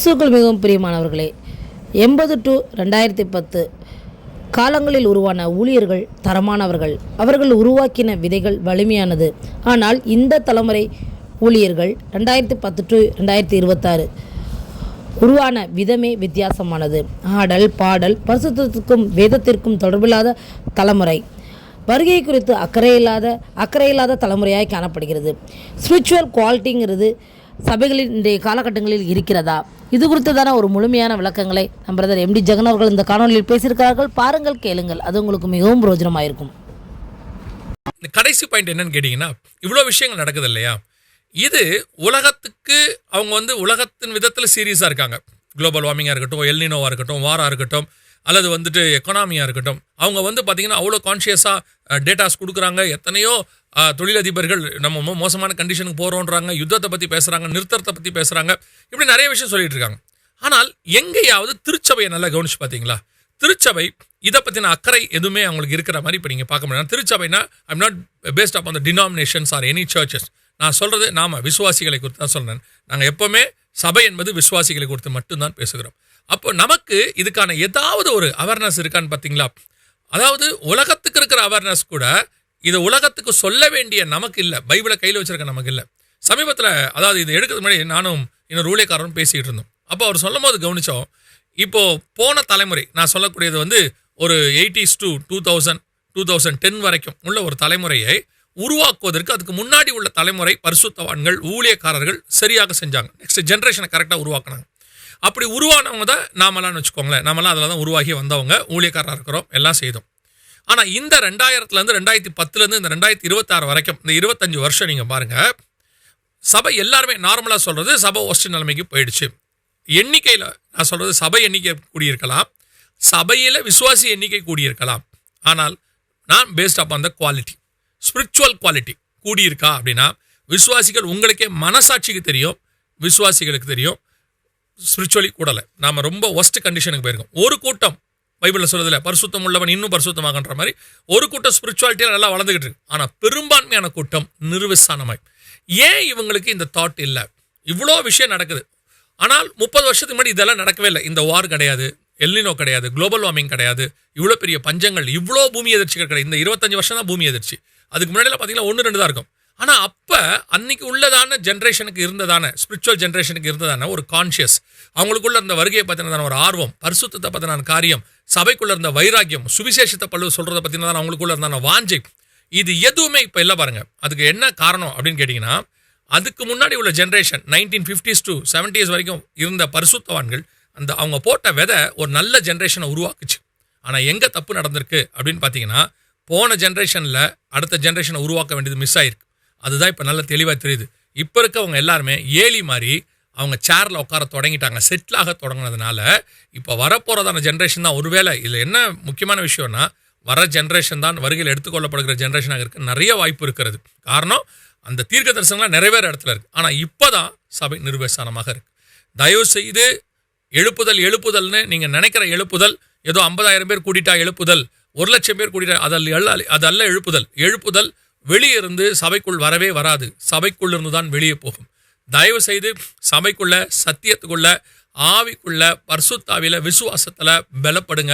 கிறிஸ்துவுக்குள் மிகவும் பிரியமானவர்களே, 80 to 2010 காலங்களில் உருவான ஊழியர்கள் தரமானவர்கள். அவர்கள் உருவாக்கின விதைகள் வலிமையானது. ஆனால் இந்த தலைமுறை ஊழியர்கள் 2010 to 2026 உருவான விதமே வித்தியாசமானது. ஆடல் பாடல் பரிசுத்தத்திற்கும் வேதத்திற்கும் தொடர்பில்லாத தலைமுறை. வருகை குறித்து அக்கறையில்லாத தலைமுறையாய் காணப்படுகிறது. ஸ்பிரிச்சுவல் குவாலிட்டிங்கிறது சபைகளின் இன்றைய காலகட்டங்களில் இருக்கிறதா? இது குறித்ததான ஒரு முழுமையான விளக்கங்களை நம் பிரதர் MD ஜெகன் அவர்கள் இந்த காணொலியில் பேசியிருக்கிறார்கள். பாருங்கள், கேளுங்கள். அது உங்களுக்கு மிகவும் பிரயோஜனமாக இருக்கும். கடைசி பாயிண்ட் என்னன்னு கேட்டிங்கன்னா, இவ்வளோ விஷயங்கள் நடக்குது இல்லையா? இது உலகத்துக்கு அவங்க உலகத்தின் விதத்தில் சீரியஸாக இருக்காங்க. குளோபல் வார்மிங்காக இருக்கட்டும், எல்னினோவாக இருக்கட்டும், வாராக இருக்கட்டும், அல்லது எக்கனாமியாக இருக்கட்டும். அவங்க பார்த்தீங்கன்னா அவ்வளோ கான்ஷியஸாக டேட்டாஸ் கொடுக்குறாங்க. எத்தனையோ தொழிலதிபர்கள் நம்ம மோசமான கண்டிஷனுக்கு போகிறோன்றாங்க, யுத்தத்தை பற்றி பேசுகிறாங்க, நிறுத்தத்தை பற்றி பேசுகிறாங்க, இப்படி நிறைய விஷயம் சொல்லிட்டு இருக்காங்க. ஆனால் எங்கேயாவது திருச்சபையை நல்லா கவனிச்சு பார்த்தீங்களா? திருச்சபை இதை பற்றின அக்கறை எதுவுமே அவங்களுக்கு இருக்கிற மாதிரி இப்போ நீங்கள் பார்க்க முடியாது. திருச்சபைனா I'm not based upon the denominations or any churches. நான் சொல்கிறது நாம் விசுவாசிகளை குறித்து தான் சொல்கிறேன். நாங்கள் எப்போவுமே சபை என்பது விசுவாசிகளை குறித்து மட்டும்தான் பேசுகிறோம். அப்போ நமக்கு இதுக்கான ஏதாவது ஒரு அவேர்னஸ் இருக்கான்னு பார்த்தீங்களா? அதாவது உலகத்துக்கு இருக்கிற அவேர்னஸ் கூட இது உலகத்துக்கு சொல்ல வேண்டிய நமக்கு இல்லை. பைபிளை கையில் வச்சிருக்க நமக்கு இல்லை. சமீபத்தில் அதாவது இது எடுக்கிறது முன்னாடி நானும் இன்னொரு ஊழியக்காரரும் பேசிகிட்டு இருந்தோம். அப்போ அவர் சொல்லும் போது கவனித்தோம், இப்போது போன தலைமுறை நான் சொல்லக்கூடியது ஒரு 80s to 2010 வரைக்கும் உள்ள ஒரு தலைமுறையை உருவாக்குவதற்கு அதுக்கு முன்னாடி உள்ள தலைமுறை பரிசுத்தவான்கள் ஊழியக்காரர்கள் சரியாக செஞ்சாங்க. நெக்ஸ்ட் ஜென்ரேஷனை கரெக்டாக உருவாக்குனாங்க. அப்படி உருவானவங்க தான் நாமெல்லாம் வச்சுக்கோங்களேன். நாமெல்லாம் அதில் தான் உருவாகி வந்தவங்க, ஊழியக்காரராக இருக்கிறோம், எல்லாம் செய்தோம். ஆனால் இந்த 2000 2010 இந்த 2026 வரைக்கும் இந்த 25 வருஷம் நீங்கள் பாருங்கள், சபை எல்லாருமே நார்மலாக சொல்கிறது சபை ஒஸ்ட் நிலைமைக்கு போயிடுச்சு. எண்ணிக்கையில் நான் சொல்கிறது சபை எண்ணிக்கை கூடியிருக்கலாம், சபையில் விசுவாசி எண்ணிக்கை கூடியிருக்கலாம். ஆனால் நான் based upon the quality, spiritual quality கூடியிருக்கா அப்படின்னா, விசுவாசிகள் உங்களுக்கே மனசாட்சிக்கு தெரியும், விசுவாசிகளுக்கு தெரியும், ஸ்பிரிச்சுவலி கூடலை. நாம் ரொம்ப ஒஸ்ட் கண்டிஷனுக்கு போயிருக்கோம். ஒரு கூட்டம் பைபிளில் சொல்றதில்ல, பரிசுத்தம் உள்ளவன் இன்னும் பரிசுத்தமாகன்ற மாதிரி ஒரு கூட்டம் ஸ்பிரிச்சுவாலிட்டியில் நல்லா வளர்ந்துக்கிட்டு இருக்கு. ஆனால் பெரும்பான்மையான கூட்டம் நிர்விசானமாய். ஏன் இவங்களுக்கு இந்த தாட் இல்லை? இவ்வளோ விஷயம் நடக்குது. ஆனால் 30 வருஷத்துக்கு முன்னாடி இதெல்லாம் நடக்கவே இல்லை. இந்த வார் கிடையாது, எல்னினோ கிடையாது, குளோபல் வார்மிங் கிடையாது, இவ்வளோ பெரிய பஞ்சங்கள், இவ்வளோ பூமி எதிர்ச்சிகள் கிடையாது. இந்த 25 வருஷம் தான் பூமி எதிர்ச்சி. அதுக்கு முன்னாடிலாம் பார்த்தீங்கன்னா 1-2 தான் இருக்கும். ஆனால் அப்போ அன்னைக்கு உள்ளதான ஜென்ரேஷனுக்கு இருந்ததான ஸ்பிரிச்சுவல் ஜென்ரேஷனுக்கு இருந்ததான ஒரு கான்ஷியஸ், அவங்களுக்குள்ள இருந்த வருகையை பற்றினதான ஒரு ஆர்வம், பரிசுத்தத்தை பற்றின காரியம், சபைக்குள்ள இருந்த வைராக்கியம், சுவிசேஷத்தை பல்லு சொல்கிறத பற்றினதான அவங்களுக்குள்ள இருந்தான வாஞ்சை, இது எதுவுமே இப்போ இல்லை பாருங்கள். அதுக்கு என்ன காரணம் அப்படின்னு கேட்டிங்கன்னா, அதுக்கு முன்னாடி உள்ள ஜென்ரேஷன் 1950s to 70s வரைக்கும் இருந்த பரிசுத்தவான்கள் அவங்க போட்ட விதை ஒரு நல்ல ஜென்ரேஷனை உருவாக்குச்சு. ஆனால் எங்கே தப்பு நடந்திருக்கு அப்படின்னு பார்த்தீங்கன்னா, போன ஜென்ரேஷனில் அடுத்த ஜென்ரேஷனை உருவாக்க வேண்டியது மிஸ் ஆகிருக்கு. அதுதான் இப்போ நல்ல தெளிவாக தெரியுது. இப்போ இருக்கவங்க எல்லாருமே ஏலி மாதிரி அவங்க சேரில் உட்கார தொடங்கிட்டாங்க, செட்டிலாக தொடங்கினதுனால இப்போ வரப்போகிறதான ஜென்ரேஷன் தான். ஒருவேளை இதில் என்ன முக்கியமான விஷயம்னா, வர ஜென்ரேஷன் தான் வருகையில் எடுத்துக்கொள்ளப்படுகிற ஜென்ரேஷனாக இருக்குது. நிறைய வாய்ப்பு இருக்கிறது. காரணம், அந்த தீர்க்க தரிசனங்களாம் நிறைவேற இடத்துல இருக்குது. ஆனால் இப்போ தான் சபை நிர்வசானமாக இருக்குது. தயவு செய்து எழுப்புதல்னு நீங்கள் நினைக்கிற எழுப்புதல், ஏதோ 50,000 பேர் கூட்டிட்டா எழுப்புதல், 1,00,000 பேர் கூட்டிட்டா அதல்ல எழுப்புதல் வெளியே இருந்து சபைக்குள் வரவே வராது. சபைக்குள்ள இருந்து தான் வெளியே போகும். தயவு செய்து சபைக்குள்ள, சத்தியத்துக்குள்ள, ஆவிக்குள்ள, பரிசுத்தாவில, விசுவாசத்தில் பலப்படுங்க.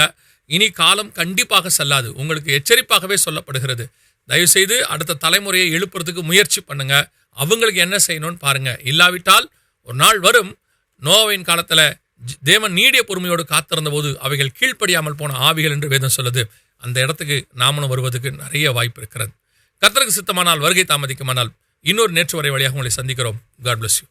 இனி காலம் கண்டிப்பாக செல்லாது. உங்களுக்கு எச்சரிப்பாகவே சொல்லப்படுகிறது. தயவு செய்து அடுத்த தலைமுறையை எழுப்புறதுக்கு முயற்சி பண்ணுங்க. அவங்களுக்கு என்ன செய்யணும்னு பாருங்க. இல்லாவிட்டால் ஒரு நாள் வரும், நோவின் காலத்தில் தேவன் நீடிய பொறுமையோடு காத்திருந்த போது அவைகள் கீழ்ப்படியாமல் போன ஆவிகள் என்று வேதம் சொல்லுது. அந்த இடத்துக்கு நாமளும் வருவதற்கு நிறைய வாய்ப்பு இருக்கிறது. கர்த்தருக்கு சித்தமானால், வருகை தாமதிக்குமானால் இன்னொரு நேற்று வரை வழியாக உங்களை சந்திக்கிறோம். God bless you.